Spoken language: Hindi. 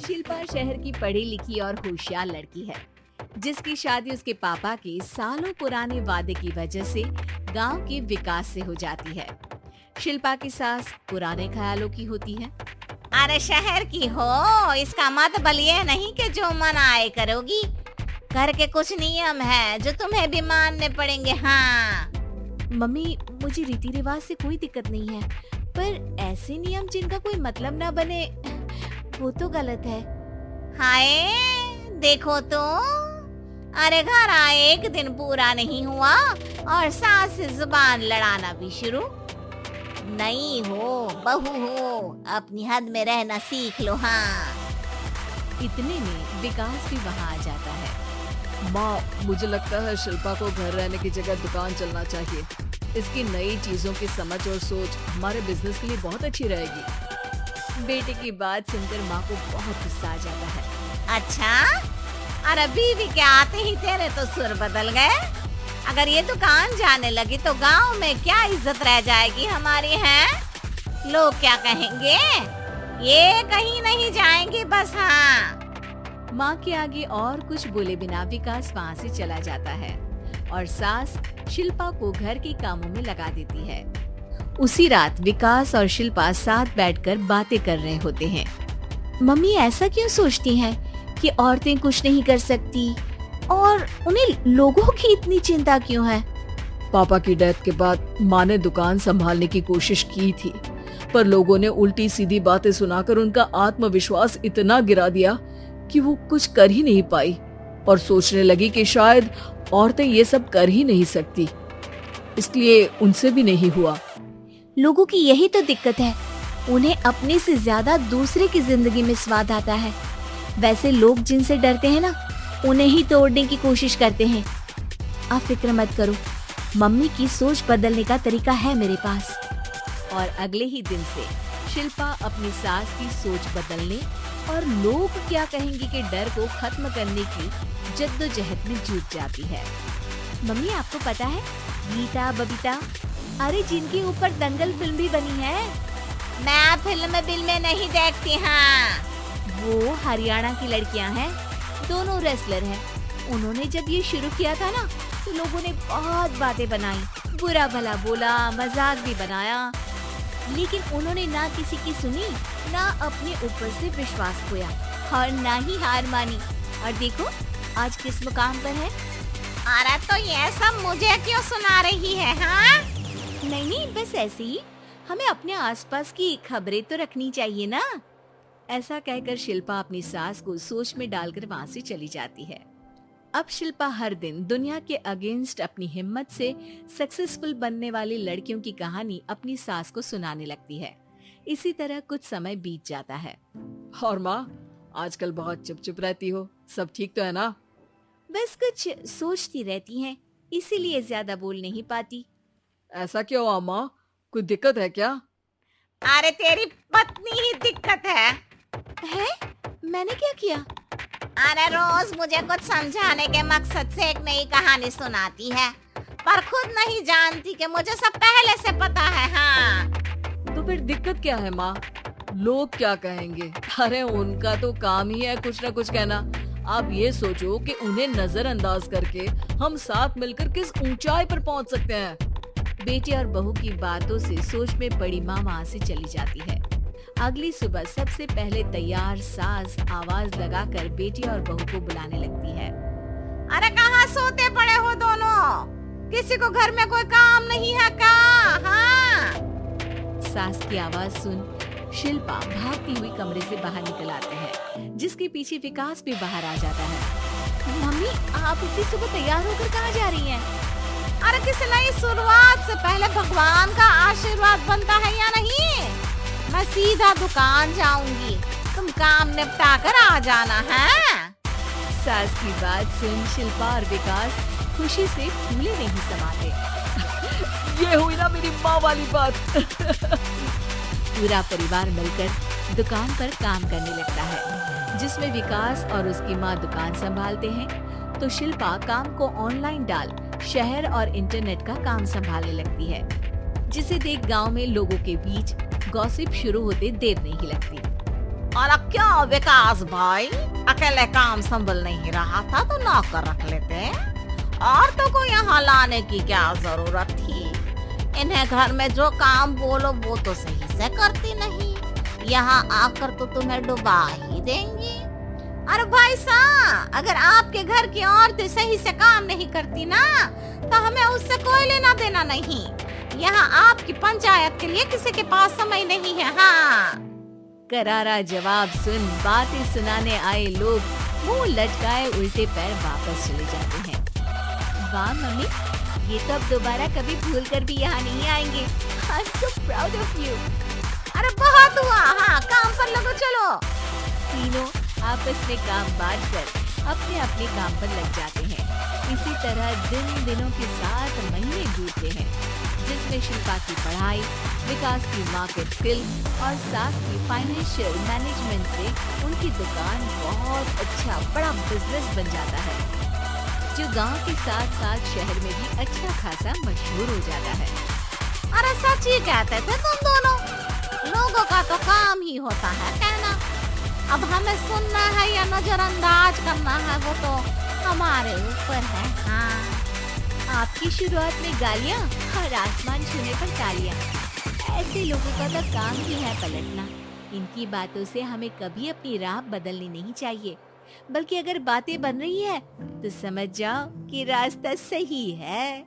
शिल्पा शहर की पढ़ी लिखी और होशियार लड़की है, जिसकी शादी उसके पापा के सालों पुराने वादे की वजह से गांव के विकास से हो जाती है। शिल्पा की सास पुराने ख्यालों की होती है। अरे शहर की हो, इसका मतलब ये नहीं कि जो मन आए करोगी। घर के कुछ नियम है जो तुम्हें भी मानने पड़ेंगे। हाँ मम्मी, मुझे रीति रिवाज से कोई दिक्कत नहीं है, पर ऐसे नियम जिनका कोई मतलब ना बने वो तो गलत है। हाय देखो तो, अरे घर आए एक दिन पूरा नहीं हुआ और सास से जुबान लड़ाना भी शुरू। नहीं हो बहू हो, अपनी हद में रहना सीख लो। हाँ इतने में विकास भी वहाँ आ जाता है। माँ, मुझे लगता है शिल्पा को घर रहने की जगह दुकान चलना चाहिए। इसकी नई चीजों की समझ और सोच हमारे बिजनेस के लिए बहुत अच्छी रहेगी। बेटे की बात सुनकर माँ को बहुत गुस्सा आ जाता है। अच्छा, अरे बीवी के आते ही तेरे तो सुर बदल गए। अगर ये दुकान जाने लगी तो गांव में क्या इज्जत रह जाएगी हमारी। है लोग क्या कहेंगे? ये कहीं नहीं जाएंगी बस। हाँ माँ के आगे और कुछ बोले बिना विकास वहाँ से चला जाता है और सास शिल्पा को घर के कामों में लगा देती है। उसी रात विकास और शिल्पा साथ बैठकर बातें कर रहे होते हैं। मम्मी ऐसा क्यों सोचती हैं कि औरतें कुछ नहीं कर सकती और उन्हें लोगों की इतनी चिंता क्यों है? पापा की डेथ के बाद माँ ने दुकान संभालने की कोशिश की थी, पर लोगों ने उल्टी सीधी बातें सुनाकर उनका आत्मविश्वास इतना गिरा दिया कि वो कुछ कर ही नहीं पाई और सोचने लगी कि शायद औरतें ये सब कर ही नहीं सकती, इसलिए उनसे भी नहीं हुआ। लोगों की यही तो दिक्कत है, उन्हें अपने से ज्यादा दूसरे की जिंदगी में स्वाद आता है। वैसे लोग जिनसे डरते हैं ना, उन्हें ही तोड़ने की कोशिश करते हैं। आप फिक्र मत करो, मम्मी की सोच बदलने का तरीका है मेरे पास। और अगले ही दिन से शिल्पा अपनी सास की सोच बदलने और लोग क्या कहेंगे के डर को खत्म करने की जद्दोजहद में जुट जाती है। मम्मी, आपको पता है गीता बबीता, अरे जिनके ऊपर दंगल फिल्म भी बनी है। मैं फिल्म बिल में नहीं देखती। हाँ वो हरियाणा की लड़कियां हैं, दोनों रेसलर हैं। उन्होंने जब ये शुरू किया था ना, तो लोगों ने बहुत बातें बनाई, बुरा भला बोला, मजाक भी बनाया, लेकिन उन्होंने ना किसी की सुनी, ना अपने ऊपर से विश्वास खोया और ना ही हार मानी। और देखो आज किस मुकाम पर है। अरे तो ये सब मुझे क्यों सुना रही है? हाँ नहीं, बस ऐसे ही हमें अपने आसपास की खबरें तो रखनी चाहिए ना। ऐसा कहकर शिल्पा अपनी सास को सोच में डालकर वहाँ से चली जाती है। अब शिल्पा हर दिन दुनिया के अगेंस्ट अपनी हिम्मत से सक्सेसफुल बनने वाली लड़कियों की कहानी अपनी सास को सुनाने लगती है। इसी तरह कुछ समय बीत जाता है। और माँ, आजकल बहुत चुप चुप रहती हो, सब ठीक तो है ना? बस कुछ सोचती रहती हैं, इसीलिए ज्यादा बोल नहीं पाती। ऐसा क्यों हुआ माँ, कोई दिक्कत है क्या? अरे तेरी पत्नी ही दिक्कत है। मैंने क्या किया? अरे रोज मुझे कुछ समझाने के मकसद से एक नई कहानी सुनाती है, पर खुद नहीं जानती कि मुझे सब पहले से पता है। हाँ तो फिर दिक्कत क्या है माँ? लोग क्या कहेंगे? अरे उनका तो काम ही है कुछ न कुछ कहना। आप ये सोचो कि उन्हें नजरअंदाज करके हम साथ मिलकर किस ऊंचाई पर पहुंच सकते हैं। बेटे और बहू की बातों से सोच में पड़ी माँ वहाँ से चली जाती है। अगली सुबह सबसे पहले तैयार सास आवाज लगाकर बेटी और बहू को बुलाने लगती है। अरे कहाँ सोते पड़े हो दोनों? किसी को घर में कोई काम नहीं है क्या? हाँ सास की आवाज सुन शिल्पा भागती हुई कमरे से बाहर निकल आते हैं, जिसके पीछे विकास भी बाहर आ जाता है। मम्मी, आप इतनी सुबह तैयार होकर कहाँ जा रही हैं? अरे किसी नई शुरुआत से पहले भगवान का आशीर्वाद बनता है या नहीं? मैं सीधा दुकान जाऊंगी, तुम काम निपटा कर आ जाना है। सास की बात सुन शिल्पा और विकास खुशी से फूले नहीं समाते। ये हुई ना मेरी माँ वाली बात। पूरा परिवार मिलकर दुकान पर काम करने लगता है, जिसमें विकास और उसकी माँ दुकान संभालते हैं, तो शिल्पा काम को ऑनलाइन डाल शहर और इंटरनेट का काम संभालने लगती है, जिसे देख गांव में लोगों के बीच गॉसिप शुरू होते देर नहीं लगती। और क्या विकास भाई, अकेले काम संभल नहीं रहा था तो नौकर रख लेते, और तो को यहाँ लाने की क्या जरूरत थी। इन्हें घर में जो काम बोलो वो तो सही से करती नहीं, यहाँ आकर तो तुम्हें डुबा ही देंगी। अरे भाई साहब, अगर आपके घर की औरतें सही से काम नहीं करती ना तो हमें उससे कोई लेना देना नहीं। यहाँ आपकी पंचायत के लिए किसी के पास समय नहीं है। हाँ, करारा जवाब सुन बातें सुनाने आए लोग मुंह लटकाए उल्टे पैर वापस चले जाते हैं। वाह मम्मी, ये तो अब दोबारा कभी भूल कर भी यहाँ नहीं आएंगे। I'm so proud of you। अरे बहुत हुआ, हाँ काम पर लगो चलो। तीनों आपस में काम बांट कर अपने अपने काम पर लग जाते हैं। इसी तरह दिनों के साथ महीने बीतते हैं, जिसमें शिल्पा की पढ़ाई, विकास की मार्केट स्किल और सास की फाइनेंशियल मैनेजमेंट से उनकी दुकान बहुत अच्छा बड़ा बिजनेस बन जाता है, जो गांव के साथ साथ शहर में भी अच्छा खासा मशहूर हो जाता है। अरे सच ही कहते थे तुम दोनों, लोगों का तो काम ही होता है कहना। अब हमें सुनना है या नजरअंदाज करना है वो तो हमारे ऊपर है। हाँ, आपकी शुरुआत में गालियाँ और आसमान छूने पर तालियाँ, ऐसे लोगों का तो काम ही है पलटना। इनकी बातों से हमें कभी अपनी राह बदलनी नहीं चाहिए, बल्कि अगर बातें बन रही है तो समझ जाओ कि रास्ता सही है।